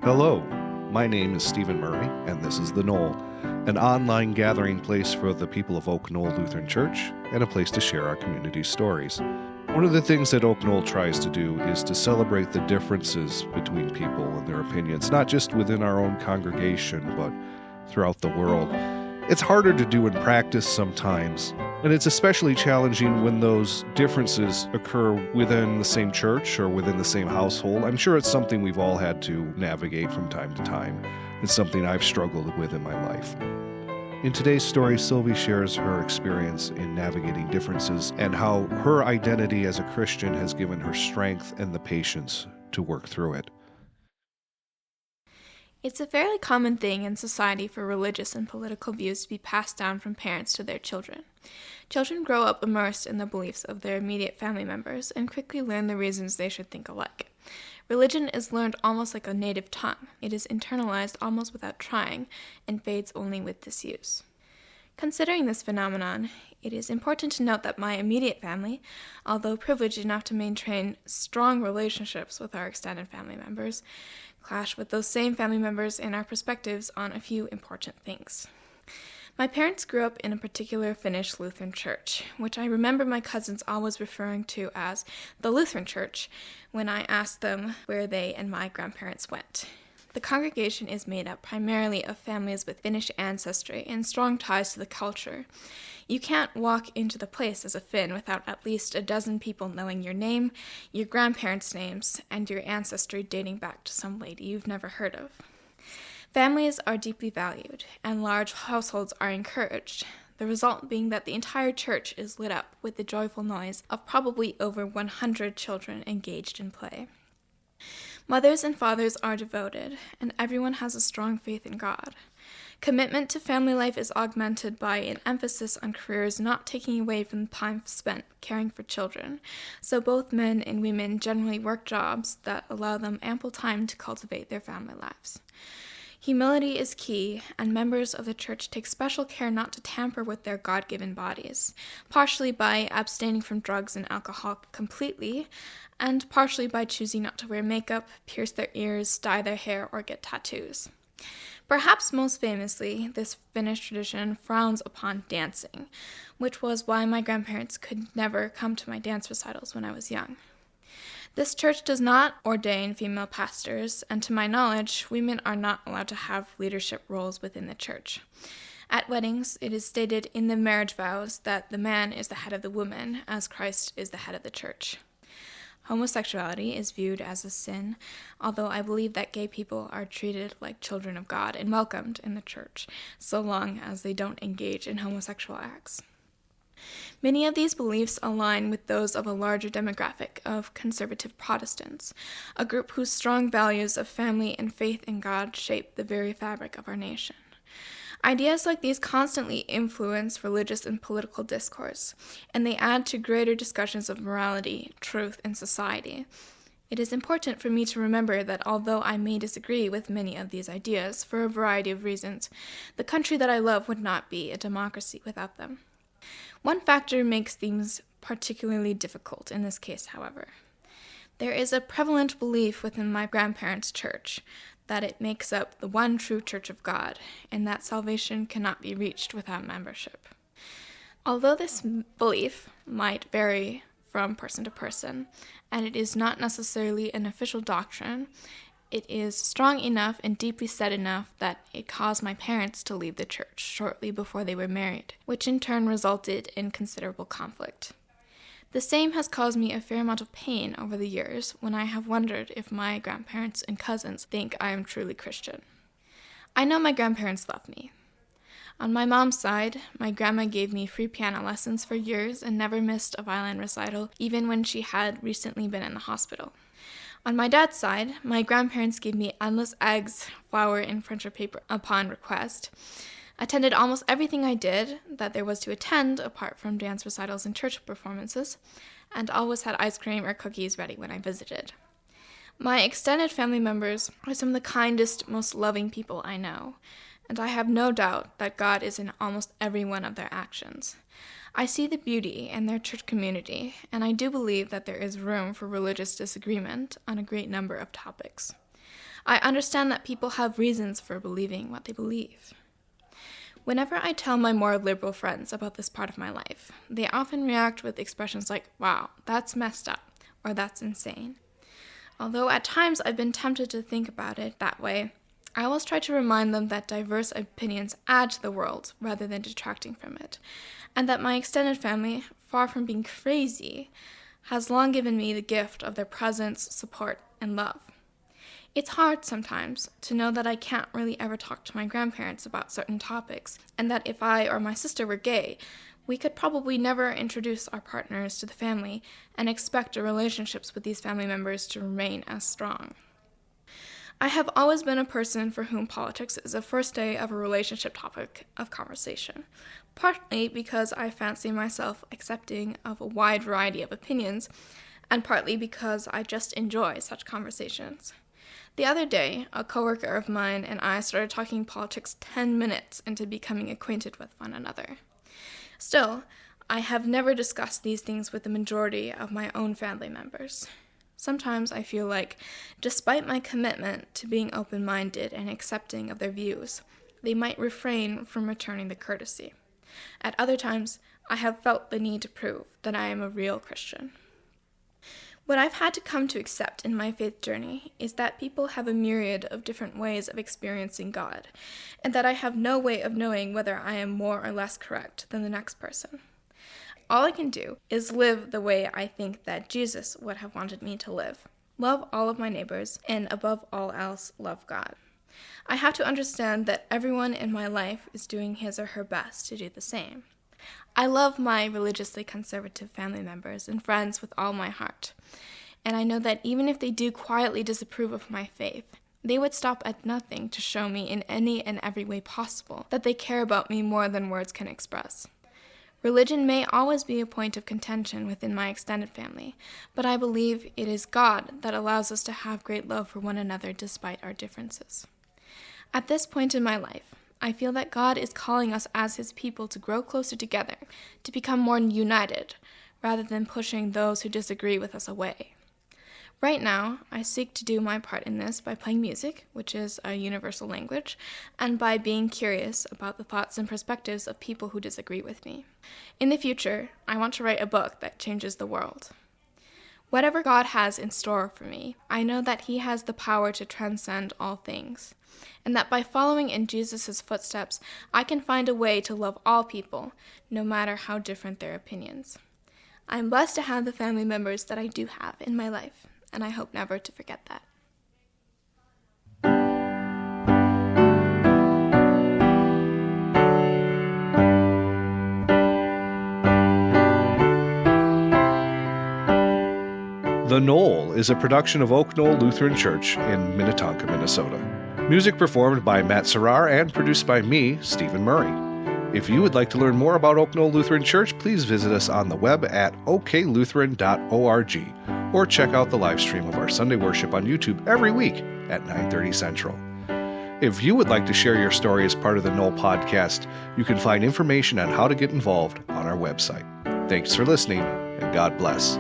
Hello, my name is Stephen Murray, and this is the Knoll, an online gathering place for the people of Oak Knoll Lutheran Church and a place to share our community stories. One of the things that Oak Knoll tries to do is to celebrate the differences between people and their opinions, not just within our own congregation, but throughout the world. It's harder to do in practice sometimes, and it's especially challenging when those differences occur within the same church or within the same household. I'm sure it's something we've all had to navigate from time to time. It's something I've struggled with in my life. In today's story, Sylvi shares her experience in navigating differences and how her identity as a Christian has given her strength and the patience to work through it. It's a fairly common thing in society for religious and political views to be passed down from parents to their children. Children grow up immersed in the beliefs of their immediate family members and quickly learn the reasons they should think alike. Religion is learned almost like a native tongue. It is internalized almost without trying and fades only with disuse. Considering this phenomenon, it is important to note that my immediate family, although privileged enough to maintain strong relationships with our extended family members, clash with those same family members in our perspectives on a few important things. My parents grew up in a particular Finnish Lutheran church, which I remember my cousins always referring to as the Lutheran church when I asked them where they and my grandparents went. The congregation is made up primarily of families with Finnish ancestry and strong ties to the culture. You can't walk into the place as a Finn without at least a dozen people knowing your name, your grandparents' names, and your ancestry dating back to some lady you've never heard of. Families are deeply valued, and large households are encouraged, the result being that the entire church is lit up with the joyful noise of probably over 100 children engaged in play. Mothers and fathers are devoted, and everyone has a strong faith in God. Commitment to family life is augmented by an emphasis on careers not taking away from the time spent caring for children, so both men and women generally work jobs that allow them ample time to cultivate their family lives. Humility is key, and members of the church take special care not to tamper with their God-given bodies, partially by abstaining from drugs and alcohol completely, and partially by choosing not to wear makeup, pierce their ears, dye their hair, or get tattoos. Perhaps most famously, this Finnish tradition frowns upon dancing, which was why my grandparents could never come to my dance recitals when I was young. This church does not ordain female pastors, and to my knowledge, women are not allowed to have leadership roles within the church. At weddings, it is stated in the marriage vows that the man is the head of the woman, as Christ is the head of the church. Homosexuality is viewed as a sin, although I believe that gay people are treated like children of God and welcomed in the church, so long as they don't engage in homosexual acts. Many of these beliefs align with those of a larger demographic of conservative Protestants, a group whose strong values of family and faith in God shape the very fabric of our nation. Ideas like these constantly influence religious and political discourse, and they add to greater discussions of morality, truth, and society. It is important for me to remember that although I may disagree with many of these ideas for a variety of reasons, the country that I love would not be a democracy without them. One factor makes things particularly difficult in this case, however. There is a prevalent belief within my grandparents' church that it makes up the one true Church of God, and that salvation cannot be reached without membership. Although this belief might vary from person to person, and it is not necessarily an official doctrine, it is strong enough and deeply set enough that it caused my parents to leave the church shortly before they were married, which in turn resulted in considerable conflict. The same has caused me a fair amount of pain over the years when I have wondered if my grandparents and cousins think I am truly Christian. I know my grandparents love me. On my mom's side, my grandma gave me free piano lessons for years and never missed a violin recital, even when she had recently been in the hospital. On my dad's side, my grandparents gave me endless eggs, flour, and printer paper upon request, attended almost everything I did that there was to attend apart from dance recitals and church performances, and always had ice cream or cookies ready when I visited. My extended family members are some of the kindest, most loving people I know, and I have no doubt that God is in almost every one of their actions. I see the beauty in their church community, and I do believe that there is room for religious disagreement on a great number of topics. I understand that people have reasons for believing what they believe. Whenever I tell my more liberal friends about this part of my life, they often react with expressions like, "Wow, that's messed up," or "That's insane." Although at times I've been tempted to think about it that way, I always try to remind them that diverse opinions add to the world rather than detracting from it, and that my extended family, far from being crazy, has long given me the gift of their presence, support, and love. It's hard sometimes to know that I can't really ever talk to my grandparents about certain topics, and that if I or my sister were gay, we could probably never introduce our partners to the family and expect our relationships with these family members to remain as strong. I have always been a person for whom politics is a first day of a relationship topic of conversation, partly because I fancy myself accepting of a wide variety of opinions, and partly because I just enjoy such conversations. The other day, a coworker of mine and I started talking politics 10 minutes into becoming acquainted with one another. Still, I have never discussed these things with the majority of my own family members. Sometimes I feel like, despite my commitment to being open-minded and accepting of their views, they might refrain from returning the courtesy. At other times, I have felt the need to prove that I am a real Christian. What I've had to come to accept in my faith journey is that people have a myriad of different ways of experiencing God, and that I have no way of knowing whether I am more or less correct than the next person. All I can do is live the way I think that Jesus would have wanted me to live. Love all of my neighbors, and above all else, love God. I have to understand that everyone in my life is doing his or her best to do the same. I love my religiously conservative family members and friends with all my heart, and I know that even if they do quietly disapprove of my faith, they would stop at nothing to show me in any and every way possible that they care about me more than words can express. Religion may always be a point of contention within my extended family, but I believe it is God that allows us to have great love for one another despite our differences. At this point in my life, I feel that God is calling us as his people to grow closer together, to become more united, rather than pushing those who disagree with us away. Right now, I seek to do my part in this by playing music, which is a universal language, and by being curious about the thoughts and perspectives of people who disagree with me. In the future, I want to write a book that changes the world. Whatever God has in store for me, I know that he has the power to transcend all things, and that by following in Jesus' footsteps, I can find a way to love all people, no matter how different their opinions. I am blessed to have the family members that I do have in my life, and I hope never to forget that. The Knoll is a production of Oak Knoll Lutheran Church in Minnetonka, Minnesota. Music performed by Matt Cerar and produced by me, Stephen Murray. If you would like to learn more about Oak Knoll Lutheran Church, please visit us on the web at oklutheran.org or check out the live stream of our Sunday worship on YouTube every week at 9:30 Central. If you would like to share your story as part of the Knoll podcast, you can find information on how to get involved on our website. Thanks for listening, and God bless.